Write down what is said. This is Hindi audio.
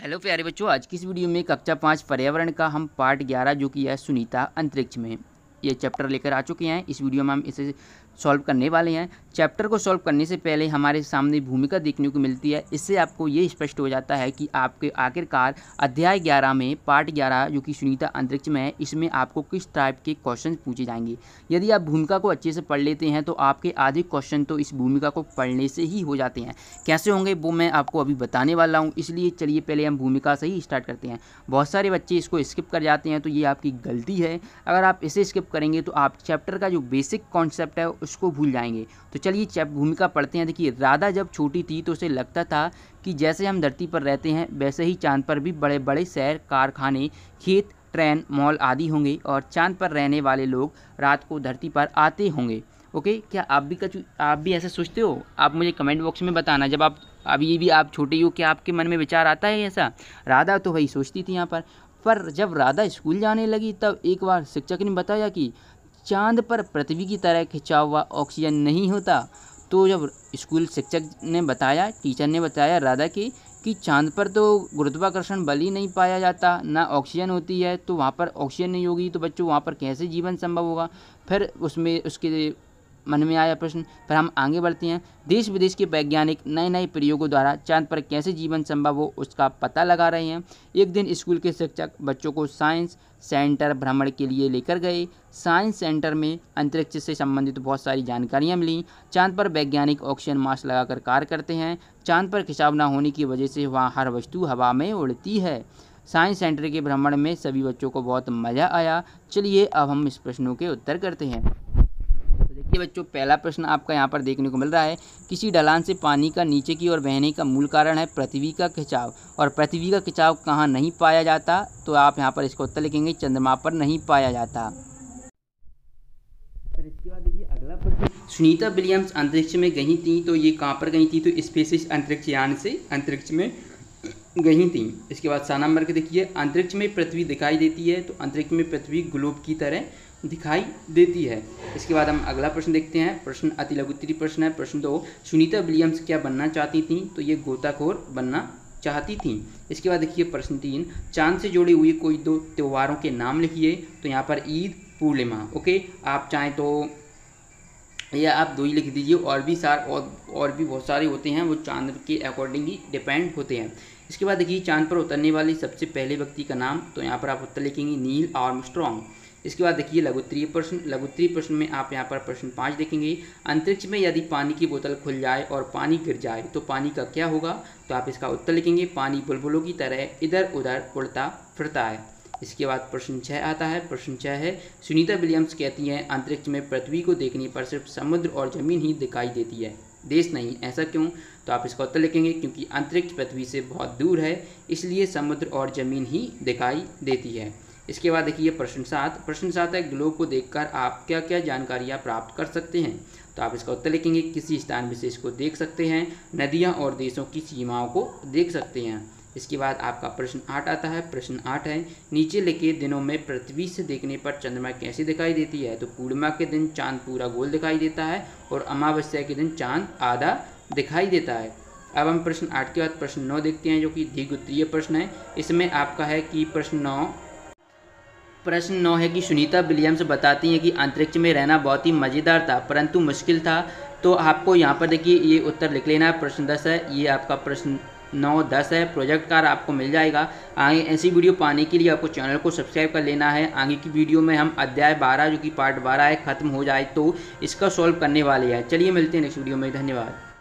हेलो प्यारे बच्चों, आज की इस वीडियो में कक्षा 5 पर्यावरण का हम पार्ट 11 जो कि है सुनीता अंतरिक्ष में ये चैप्टर लेकर आ चुके हैं। इस वीडियो में हम इसे सॉल्व करने वाले हैं। चैप्टर को सॉल्व करने से पहले हमारे सामने भूमिका देखने को मिलती है। इससे आपको ये स्पष्ट हो जाता है कि आपके आखिरकार अध्याय 11 में पार्ट 11 जो कि सुनीता अंतरिक्ष में है, इसमें आपको किस टाइप के क्वेश्चन पूछे जाएंगे। यदि आप भूमिका को अच्छे से पढ़ लेते हैं तो आपके आधे क्वेश्चन तो इस भूमिका को पढ़ने से ही हो जाते हैं। कैसे होंगे वो मैं आपको अभी बताने वाला हूँ, इसलिए चलिए पहले हम भूमिका से ही स्टार्ट करते हैं। बहुत सारे बच्चे इसको स्किप कर जाते हैं, तो ये आपकी गलती है। अगर आप इसे स्किप करेंगे तो आप चैप्टर का जो बेसिक कॉन्सेप्ट है उसको भूल जाएंगे। तो चलिए भूमिका पढ़ते हैं। देखिए, राधा जब छोटी थी तो उसे लगता था कि जैसे हम धरती पर रहते हैं वैसे ही चांद पर भी बड़े बड़े शहर, कारखाने, खेत, ट्रेन, मॉल आदि होंगे और चांद पर रहने वाले लोग रात को धरती पर आते होंगे। ओके, क्या आप भी ऐसा सोचते हो? आप मुझे कमेंट बॉक्स में बताना। जब आप अभी भी आप छोटे हो, क्या आपके मन में विचार आता है ऐसा? राधा तो वही सोचती थी यहाँ पर जब राधा स्कूल जाने लगी तब एक बार शिक्षक ने बताया कि चांद पर पृथ्वी की तरह खिंचा हुआ ऑक्सीजन नहीं होता। तो जब टीचर ने बताया राधा कि चांद पर तो गुरुत्वाकर्षण बल ही नहीं पाया जाता, ना ऑक्सीजन होती है, तो वहाँ पर ऑक्सीजन नहीं होगी तो बच्चों वहाँ पर कैसे जीवन संभव होगा। फिर उसके मन में आया प्रश्न। फिर हम आगे बढ़ते हैं। देश विदेश के वैज्ञानिक नए नए प्रयोगों द्वारा चांद पर कैसे जीवन संभव हो उसका पता लगा रहे हैं। एक दिन स्कूल के शिक्षक बच्चों को साइंस सेंटर भ्रमण के लिए लेकर गए। साइंस सेंटर में अंतरिक्ष से संबंधित बहुत सारी जानकारियां मिली। चांद पर वैज्ञानिक ऑक्सीजन मास्क लगाकर कार्य करते हैं। चांद पर खिंचाव न होने की वजह से वहाँ हर वस्तु हवा में उड़ती है। साइंस सेंटर के भ्रमण में सभी बच्चों को बहुत मज़ा आया। चलिए अब हम इस प्रश्नों के उत्तर करते हैं। देखिए बच्चों, पहला प्रश्न आपका यहाँ पर देखने को मिल रहा है। किसी ढलान से पानी का नीचे की ओर बहने का मूल कारण है पृथ्वी का खिंचाव, और पृथ्वी का खिंचाव कहाँ नहीं पाया जाता? तो आप यहाँ पर इसका उत्तर लिखेंगे चंद्रमा पर नहीं पाया जाता। फिर इसके बाद देखिए अगला प्रश्न। सुनीता विलियम्स अंतरिक्ष में गई थी, तो ये कहाँ पर गई थी? तो स्पेसिस अंतरिक्ष यान से अंतरिक्ष में गई थी। इसके बाद सा नंबर के देखिए, अंतरिक्ष में पृथ्वी दिखाई देती है, तो अंतरिक्ष में पृथ्वी ग्लोब की तरह दिखाई देती है। इसके बाद हम अगला प्रश्न देखते हैं। प्रश्न अति लघु उत्तरीय प्रश्न है। प्रश्न 2, सुनीता विलियम्स क्या बनना चाहती थी? तो ये गोताखोर बनना चाहती थी। इसके बाद देखिए प्रश्न 3, चांद से जुड़ी हुई कोई दो त्योहारों के नाम लिखिए। तो यहाँ पर ईद, पूर्णिमा। ओके, आप चाहें तो या आप 2 ही लिख दीजिए, और भी बहुत सारे होते हैं, वो चांद के अकॉर्डिंग ही डिपेंड होते हैं। इसके बाद देखिए चांद पर उतरने वाले सबसे पहले व्यक्ति का नाम। तो यहाँ पर आप उत्तर लिखेंगे नील आर्मस्ट्रॉन्ग। इसके बाद देखिए लघु उत्तरीय प्रश्न में आप यहाँ पर प्रश्न 5 देखेंगे। अंतरिक्ष में यदि पानी की बोतल खुल जाए और पानी गिर जाए तो पानी का क्या होगा? तो आप इसका उत्तर लिखेंगे पानी बुलबुलों की तरह इधर उधर उड़ता फिरता है। इसके बाद प्रश्न 6 आता है। प्रश्न 6 है, सुनीता विलियम्स कहती हैं अंतरिक्ष में पृथ्वी को देखने पर सिर्फ समुद्र और जमीन ही दिखाई देती है, देश नहीं, ऐसा क्यों? तो आप इसका उत्तर लिखेंगे क्योंकि अंतरिक्ष पृथ्वी से बहुत दूर है, इसलिए समुद्र और जमीन ही दिखाई देती है। इसके बाद देखिए प्रश्न 7 है, ग्लोब को देखकर आप क्या क्या जानकारियाँ प्राप्त कर सकते हैं? तो आप इसका उत्तर लिखेंगे किसी स्थान विशेष को देख सकते हैं, नदियाँ और देशों की सीमाओं को देख सकते हैं। इसके बाद आपका प्रश्न 8 आता है। प्रश्न 8 है, नीचे लिखे दिनों में पृथ्वी से देखने पर चंद्रमा कैसे दिखाई देती है? तो पूर्णिमा के दिन चांद पूरा गोल दिखाई देता है और अमावस्या के दिन चांद आधा दिखाई देता है। अब हम प्रश्न 8 के बाद प्रश्न 9 देखते हैं, जो कि द्विगुत्रीय प्रश्न है। इसमें आपका है कि प्रश्न 9 है कि सुनीता विलियम्स बताती हैं कि अंतरिक्ष में रहना बहुत ही मज़ेदार था परंतु मुश्किल था। तो आपको यहाँ पर देखिए ये उत्तर लिख लेना है। प्रश्न 10 है, ये आपका प्रश्न 9, 10 है। प्रोजेक्ट कार्ड आपको मिल जाएगा। आगे ऐसी वीडियो पाने के लिए आपको चैनल को सब्सक्राइब कर लेना है। आगे की वीडियो में हम अध्याय 12 जो कि पार्ट 12 है, ख़त्म हो जाए तो इसका सॉल्व करने वाले हैं। चलिए मिलते हैं नेक्स्ट वीडियो में। धन्यवाद।